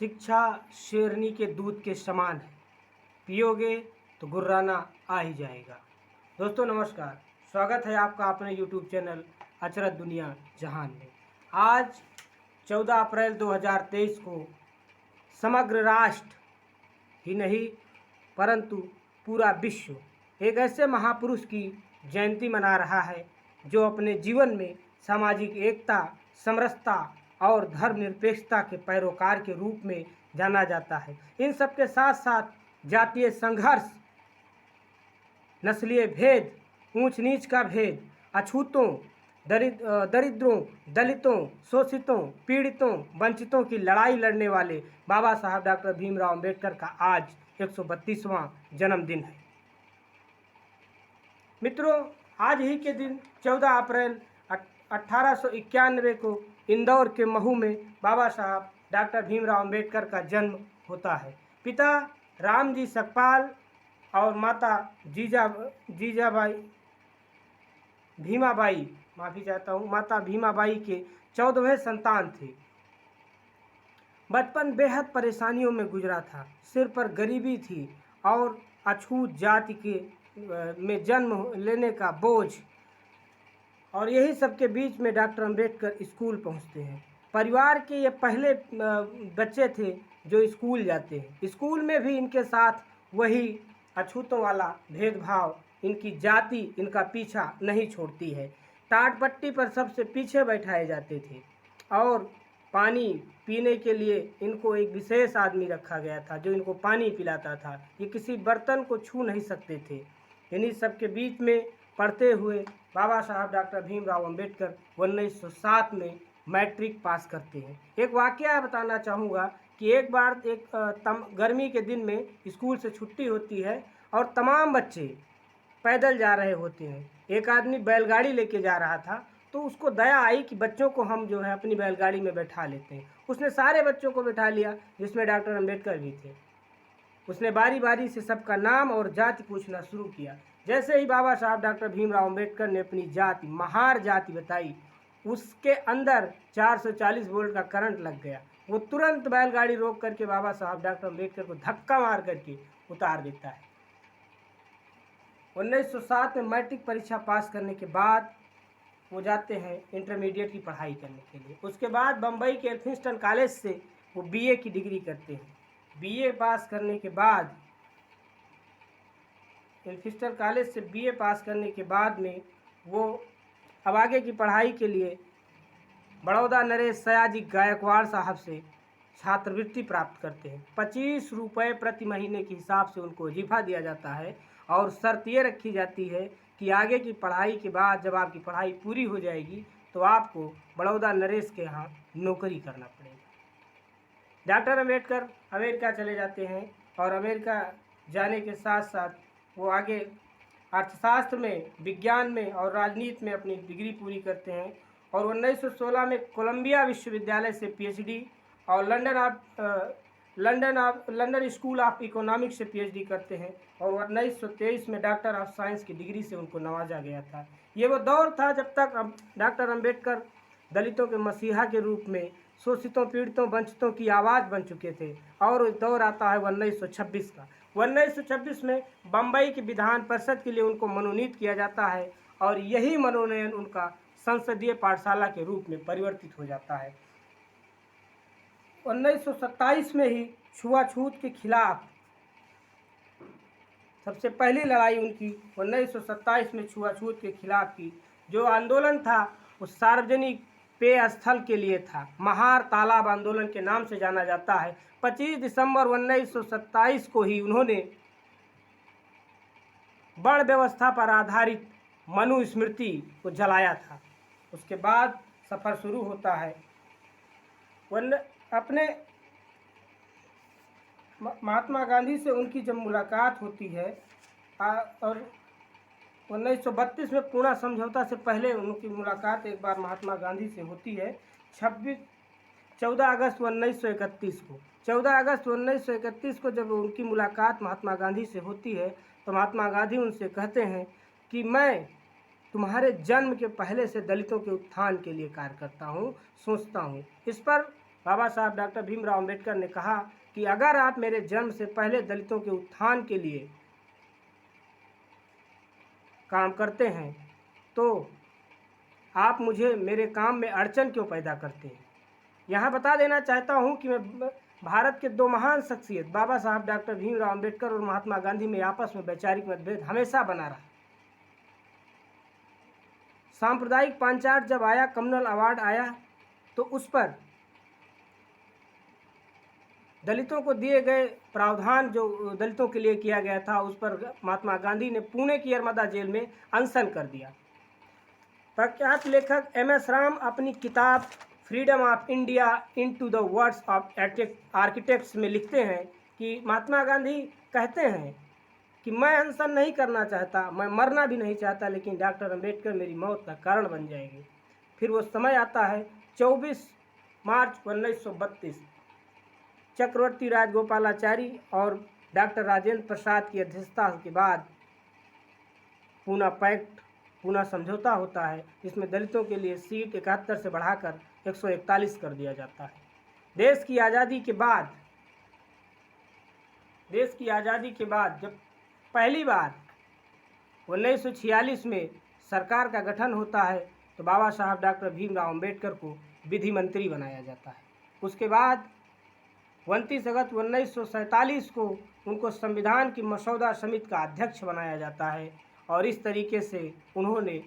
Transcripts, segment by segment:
शिक्षा शेरनी के दूध के समान है, पियोगे तो गुर्राना आ ही जाएगा। दोस्तों नमस्कार, स्वागत है आपका अपने यूट्यूब चैनल अचरज दुनिया जहान में। आज 14 अप्रैल 2023 को समग्र राष्ट्र ही नहीं परंतु पूरा विश्व एक ऐसे महापुरुष की जयंती मना रहा है जो अपने जीवन में सामाजिक एकता, समरसता और धर्मनिरपेक्षता के पैरोकार के रूप में जाना जाता है। इन सब के साथ साथ जातीय संघर्ष, नस्लीय भेद, ऊंच नीच का भेद, अछूतों, दरिद्रों, दलितों, शोषितों, पीड़ितों, वंचितों की लड़ाई लड़ने वाले बाबा साहब डॉक्टर भीमराव अंबेडकर का आज 132वां जन्मदिन है। मित्रों, आज ही के दिन 14 अप्रैल 1891 को इंदौर के महू में बाबा साहब डॉक्टर भीमराव अंबेडकर का जन्म होता है। पिता रामजी सकपाल और माता माता भीमाबाई के 14वें संतान थे। बचपन बेहद परेशानियों में गुजरा था। सिर पर गरीबी थी और अछूत जाति के में जन्म लेने का बोझ, और यही सब के बीच में डॉक्टर अंबेडकर स्कूल पहुंचते हैं। परिवार के ये पहले बच्चे थे जो स्कूल जाते हैं। स्कूल में भी इनके साथ वही अछूतों वाला भेदभाव, इनकी जाति इनका पीछा नहीं छोड़ती है। टाट पट्टी पर सबसे पीछे बैठाए जाते थे और पानी पीने के लिए इनको एक विशेष आदमी रखा गया था जो इनको पानी पिलाता था। ये किसी बर्तन को छू नहीं सकते थे। इन्हीं सब के बीच में पढ़ते हुए बाबा साहब डॉक्टर भीमराव अंबेडकर 1907 में मैट्रिक पास करते हैं। एक वाकया बताना चाहूँगा कि एक बार गर्मी के दिन में स्कूल से छुट्टी होती है और तमाम बच्चे पैदल जा रहे होते हैं। एक आदमी बैलगाड़ी लेके जा रहा था, तो उसको दया आई कि बच्चों को हम जो है अपनी बैलगाड़ी में बैठा लेते हैं। उसने सारे बच्चों को बैठा लिया, जिसमें डॉक्टर अंबेडकर भी थे। उसने बारी बारी से सबका नाम और जाति पूछना शुरू किया। जैसे ही बाबा साहब डॉक्टर भीमराव अंबेडकर ने अपनी जाति, महार जाति बताई, उसके अंदर 440 वोल्ट का करंट लग गया। वो तुरंत बैलगाड़ी रोक करके बाबा साहब डॉक्टर अंबेडकर को धक्का मार करके उतार देता है। 1907 में मैट्रिक परीक्षा पास करने के बाद वो जाते हैं इंटरमीडिएट की पढ़ाई करने के लिए। उसके बाद बम्बई के एल्फिंस्टन कॉलेज से वो बीए की डिग्री करते हैं। बीए पास करने के बाद एल्फिंस्टन कॉलेज से बीए पास करने के बाद में वो अब आगे की पढ़ाई के लिए बड़ौदा नरेश सयाजी गायकवाड़ साहब से छात्रवृत्ति प्राप्त करते हैं। 25 रुपये प्रति महीने के हिसाब से उनको वजीफा दिया जाता है और शर्त ये रखी जाती है कि आगे की पढ़ाई के बाद जब आपकी पढ़ाई पूरी हो जाएगी तो आपको बड़ौदा नरेश के यहाँ नौकरी करना पड़ेगा। डॉक्टर अंबेडकर अमेरिका चले जाते हैं और अमेरिका जाने के साथ साथ वो आगे अर्थशास्त्र में, विज्ञान में और राजनीति में अपनी डिग्री पूरी करते हैं और 1916 में कोलंबिया विश्वविद्यालय से पीएचडी और लंदन स्कूल ऑफ इकोनॉमिक्स से पीएचडी करते हैं और 1923 में डॉक्टर ऑफ साइंस की डिग्री से उनको नवाजा गया था। ये वो दौर था जब तक डॉक्टर अंबेडकर दलितों के मसीहा के रूप में शोषितों, पीड़ितों, वंचितों की आवाज़ बन चुके थे। और दौर आता है 1926 का। 1926 में बम्बई की विधान परिषद के लिए उनको मनोनीत किया जाता है और यही मनोनयन उनका संसदीय पाठशाला के रूप में परिवर्तित हो जाता है। 1927 में ही छुआछूत के खिलाफ सबसे पहली लड़ाई उनकी 1927 में छुआछूत के खिलाफ की। जो आंदोलन था वो सार्वजनिक पेय स्थल के लिए था। महार तालाब आंदोलन के नाम से जाना जाता है। 25 दिसंबर 1927 को ही उन्होंने बड़ व्यवस्था पर आधारित मनुस्मृति को जलाया था। उसके बाद सफ़र शुरू होता है। अपने महात्मा गांधी से उनकी जब मुलाकात होती है और 1932 में पूर्णा समझौता से पहले उनकी मुलाकात एक बार महात्मा गांधी से होती है। 14 अगस्त 1931 को 14 अगस्त 1931 को जब उनकी मुलाकात महात्मा गांधी से होती है तो महात्मा गांधी उनसे कहते हैं कि मैं तुम्हारे जन्म के पहले से दलितों के उत्थान के लिए कार्य करता हूँ, सोचता हूँ। इस पर बाबा साहब डॉक्टर भीमराव अंबेडकर ने कहा कि अगर आप मेरे जन्म से पहले दलितों के उत्थान के लिए काम करते हैं तो आप मुझे मेरे काम में अड़चन क्यों पैदा करते हैं। यहाँ बता देना चाहता हूँ कि मैं भारत के दो महान शख्सियत बाबा साहब डॉक्टर भीमराव अंबेडकर और महात्मा गांधी में आपस में वैचारिक मतभेद हमेशा बना रहा। सांप्रदायिक पांचाट जब आया, कम्युनल अवार्ड आया, तो उस पर दलितों को दिए गए प्रावधान जो दलितों के लिए किया गया था उस पर महात्मा गांधी ने पुणे की यरमदा जेल में अनशन कर दिया। प्रख्यात लेखक MS राम अपनी किताब freedom of India into the words of architects में लिखते हैं कि महात्मा गांधी कहते हैं कि मैं अनशन नहीं करना चाहता, मैं मरना भी नहीं चाहता, लेकिन डॉक्टर अंबेडकर मेरी मौत का कारण बन जाएंगे। फिर वो समय आता है 24 मार्च 1932, चक्रवर्ती राजगोपालाचारी और डॉक्टर राजेंद्र प्रसाद की अध्यक्षता के बाद पूना पैक्ट, पूना समझौता होता है, जिसमें दलितों के लिए सीट 71 से बढ़ाकर 141 कर दिया जाता है। देश की आज़ादी के बाद जब पहली बार 1946 में सरकार का गठन होता है तो बाबा साहब डॉक्टर भीमराव अंबेडकर को विधि मंत्री बनाया जाता है। उसके बाद 29 अगस्त 1947 को उनको संविधान की मसौदा समिति का अध्यक्ष बनाया जाता है और इस तरीके से उन्होंने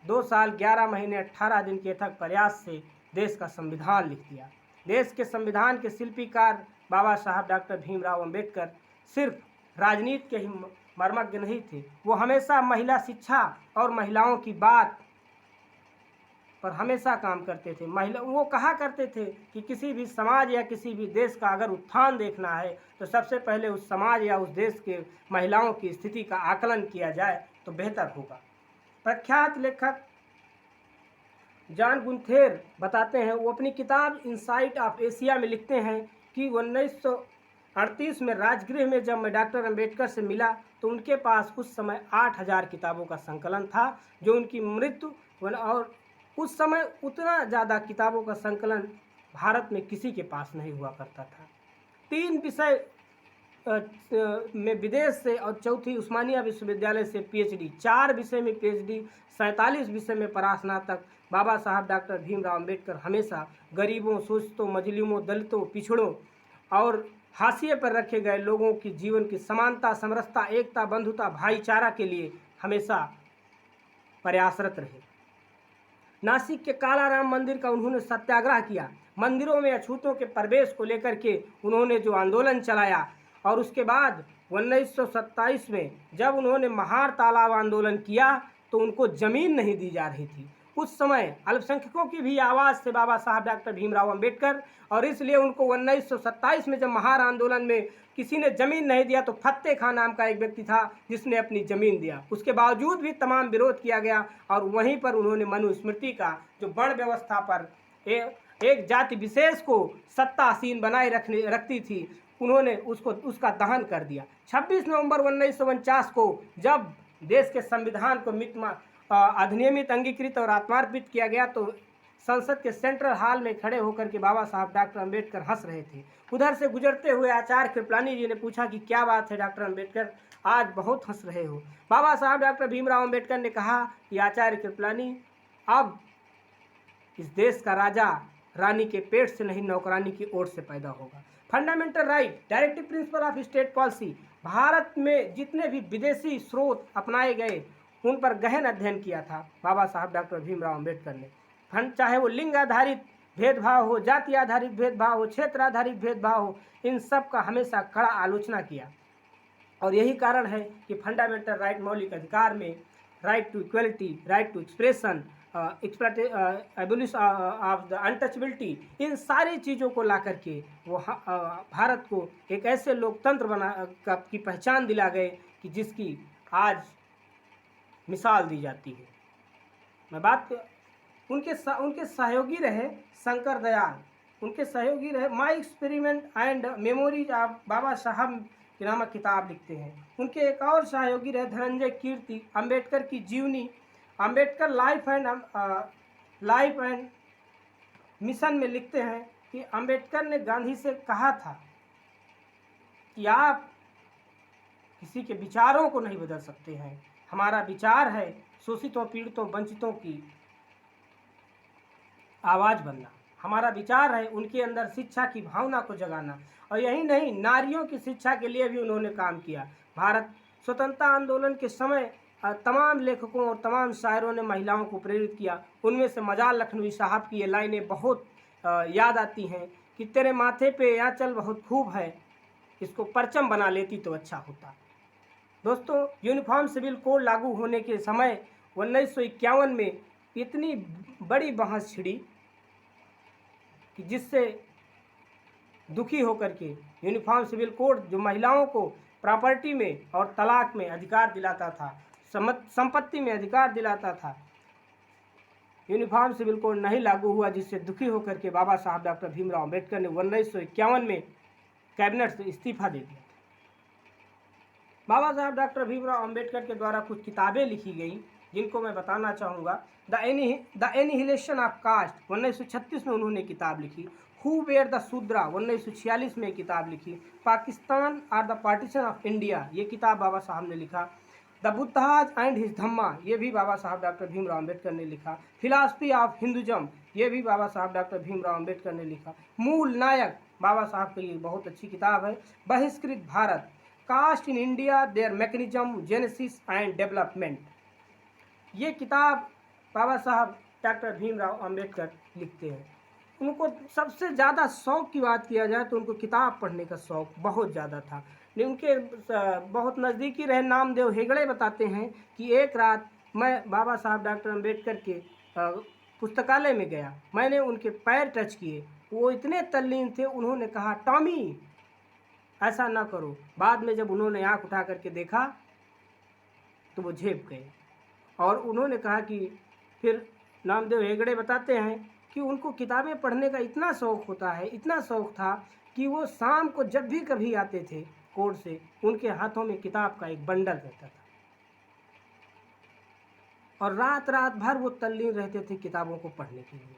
2 साल 11 महीने 18 दिन के अथक प्रयास से देश का संविधान लिख दिया। देश के संविधान के शिल्पीकार बाबा साहब डॉक्टर भीमराव अंबेडकर सिर्फ राजनीति के ही मर्मज्ञ नहीं थे, वो हमेशा महिला शिक्षा और महिलाओं की बात पर हमेशा काम करते थे। वो कहा करते थे कि किसी भी समाज या किसी भी देश का अगर उत्थान देखना है तो सबसे पहले उस समाज या उस देश के महिलाओं की स्थिति का आकलन किया जाए तो बेहतर होगा। प्रख्यात लेखक जॉन गुंथेर बताते हैं, वो अपनी किताब इनसाइट ऑफ एशिया में लिखते हैं कि 1938 में राजगृह में जब मैं डॉक्टर अंबेडकर से मिला तो उनके पास उस समय 8000 किताबों का संकलन था, जो उनकी मृत्यु और उस समय उतना ज़्यादा किताबों का संकलन भारत में किसी के पास नहीं हुआ करता था। 3 विषय में विदेश से और चौथी उस्मानिया विश्वविद्यालय से PhD, 4 विषय में PhD, 47 विषय में परास्नातक बाबा साहब डॉक्टर भीमराव अंबेडकर हमेशा गरीबों, शोषितों, मजलूमों, दलितों, पिछड़ों और हाशिए पर रखे गए लोगों की जीवन की समानता, समरसता, एकता, बंधुता, भाईचारा के लिए हमेशा प्रयासरत रहे। नासिक के कालाराम मंदिर का उन्होंने सत्याग्रह किया। मंदिरों में अछूतों के प्रवेश को लेकर के उन्होंने जो आंदोलन चलाया और उसके बाद 1927 में जब उन्होंने महार तालाब आंदोलन किया तो उनको ज़मीन नहीं दी जा रही थी। उस समय अल्पसंख्यकों की भी आवाज़ थे बाबा साहब डॉक्टर भीमराव अंबेडकर, और इसलिए उनको 1927 में जब महार आंदोलन में किसी ने ज़मीन नहीं दिया तो फत्ते खां नाम का एक व्यक्ति था जिसने अपनी ज़मीन दिया। उसके बावजूद भी तमाम विरोध किया गया और वहीं पर उन्होंने मनुस्मृति का जो वर्ण व्यवस्था पर एक जाति विशेष को सत्ता आसीन बनाए रखती थी, उन्होंने उसका दहन कर दिया। 26 नवंबर 1949 को जब देश के संविधान को अधिनियमित, अंगीकृत और आत्मार्पित किया गया तो संसद के सेंट्रल हॉल में खड़े होकर के बाबा साहब डॉक्टर अंबेडकर हंस रहे थे। उधर से गुजरते हुए आचार्य कृपलानी जी ने पूछा कि क्या बात है डॉक्टर अंबेडकर, आज बहुत हंस रहे हो। बाबा साहब डॉक्टर भीमराव अंबेडकर ने कहा कि आचार्य कृपलानी, अब इस देश का राजा रानी के पेट से नहीं नौकरानी की ओर से पैदा होगा। Fundamental right, directive principle of state policy, Bharat में जितने भी विदेशी स्रोत अपनाए गए उन पर गहन अध्ययन किया था बाबा साहब डॉक्टर भीमराव अंबेडकर ने। चाहे वो लिंग आधारित भेदभाव हो, जाति आधारित भेदभाव हो, क्षेत्र आधारित भेदभाव हो, इन सब का हमेशा कड़ा आलोचना किया। और यही कारण है कि फंडामेंटल राइट, मौलिक अधिकार में right to equality, right to expression, abolish of the untouchability, इन सारी चीज़ों को ला करके वो भारत को एक ऐसे लोकतंत्र की पहचान दिला गए कि जिसकी आज मिसाल दी जाती है। मैं बात उनके सहयोगी रहे शंकर दयाल, उनके सहयोगी रहे my experiment and memories of Baba Saheb की नामक किताब लिखते हैं। उनके एक और सहयोगी रहे धनंजय कीर्ति, अंबेडकर की जीवनी, अंबेडकर लाइफ एंड मिशन में लिखते हैं कि अंबेडकर ने गांधी से कहा था कि आप किसी के विचारों को नहीं बदल सकते हैं, हमारा विचार है शोषितों, पीड़ितों, वंचितों की आवाज़ बनना, हमारा विचार है उनके अंदर शिक्षा की भावना को जगाना। और यही नहीं, नारियों की शिक्षा के लिए भी उन्होंने काम किया। भारत स्वतंत्रता आंदोलन के समय तमाम लेखकों और तमाम शायरों ने महिलाओं को प्रेरित किया। उनमें से मजाल लखनवी साहब की ये लाइनें बहुत याद आती हैं कि तेरे माथे पे आंचल बहुत खूब है, इसको परचम बना लेती तो अच्छा होता। दोस्तों, यूनिफॉर्म सिविल कोड लागू होने के समय 1951 में इतनी बड़ी बहस छिड़ी कि जिससे दुखी होकर के यूनिफॉर्म सिविल कोड जो महिलाओं को प्रॉपर्टी में और तलाक में अधिकार दिलाता था, संपत्ति में अधिकार दिलाता था, यूनिफॉर्म सिविल कोड नहीं लागू हुआ, जिससे दुखी होकर के बाबा साहब डॉक्टर भीमराव अम्बेडकर ने 1951 में कैबिनेट से इस्तीफा दे दिया। बाबा साहब डॉक्टर भीमराव अम्बेडकर के द्वारा कुछ किताबें लिखी गई जिनको मैं बताना चाहूँगा। द एनिहिलेशन ऑफ कास्ट 1936 में उन्होंने किताब लिखी। हु वेयर द शूद्रा 1946 में किताब लिखी। पाकिस्तान और द पार्टीशन ऑफ इंडिया, ये किताब बाबा साहब ने लिखा। द बुद्धाज एंड हिज धम्मा, ये भी बाबा साहब डॉक्टर भीमराव अम्बेडकर ने लिखा। फिलासफी ऑफ हिंदुज़म, ये भी बाबा साहब डॉक्टर भीमराव अम्बेडकर ने लिखा। मूल नायक, बाबा साहब की ये बहुत अच्छी किताब है। Bahishkrit Bharat, caste in India, their mechanism, genesis and development, ये किताब बाबा साहब डॉक्टर भीमराव अम्बेडकर लिखते हैं। उनको सबसे ज़्यादा शौक़ की बात किया जाए तो उनको किताब पढ़ने का शौक़ बहुत ज़्यादा था। उनके बहुत नज़दीकी रहे नामदेव हेगड़े बताते हैं कि एक रात मैं बाबा साहब डॉक्टर अम्बेडकर के पुस्तकालय में गया, मैंने उनके पैर टच किए, वो इतने तल्लीन थे, उन्होंने कहा टॉमी ऐसा ना करो। बाद में जब उन्होंने आँख उठा करके देखा तो वो झेप गए। और उन्होंने कहा कि फिर नामदेव हेगड़े बताते हैं कि उनको किताबें पढ़ने का इतना शौक़ होता है, इतना शौक़ था कि वो शाम को जब भी कभी आते थे कोर्ट से, उनके हाथों में किताब का एक बंडल रहता था और रात रात भर वो तल्लीन रहते थे किताबों को पढ़ने के लिए।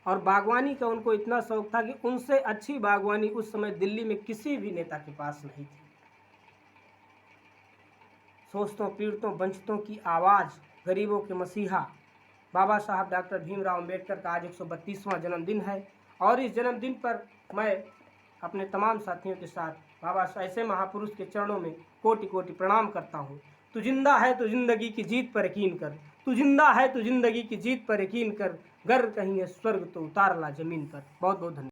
और बागवानी का उनको इतना शौक़ था कि उनसे अच्छी बागवानी उस समय दिल्ली में किसी भी नेता के पास नहीं थी। शोषितों, पीड़ितों, वंचितों की आवाज़, गरीबों के मसीहा बाबा साहब डॉक्टर भीमराव अम्बेडकर का आज 132वां जन्मदिन है। और इस जन्मदिन पर मैं अपने तमाम साथियों के साथ बाबा ऐसे महापुरुष के चरणों में कोटि कोटि प्रणाम करता हूँ। तू जिंदा है तो जिंदगी की जीत पर यकीन कर, तू जिंदा है तो जिंदगी की जीत पर यकीन कर, गर्व कहीं है स्वर्ग तो उतार ला जमीन पर। बहुत बहुत धन्यवाद।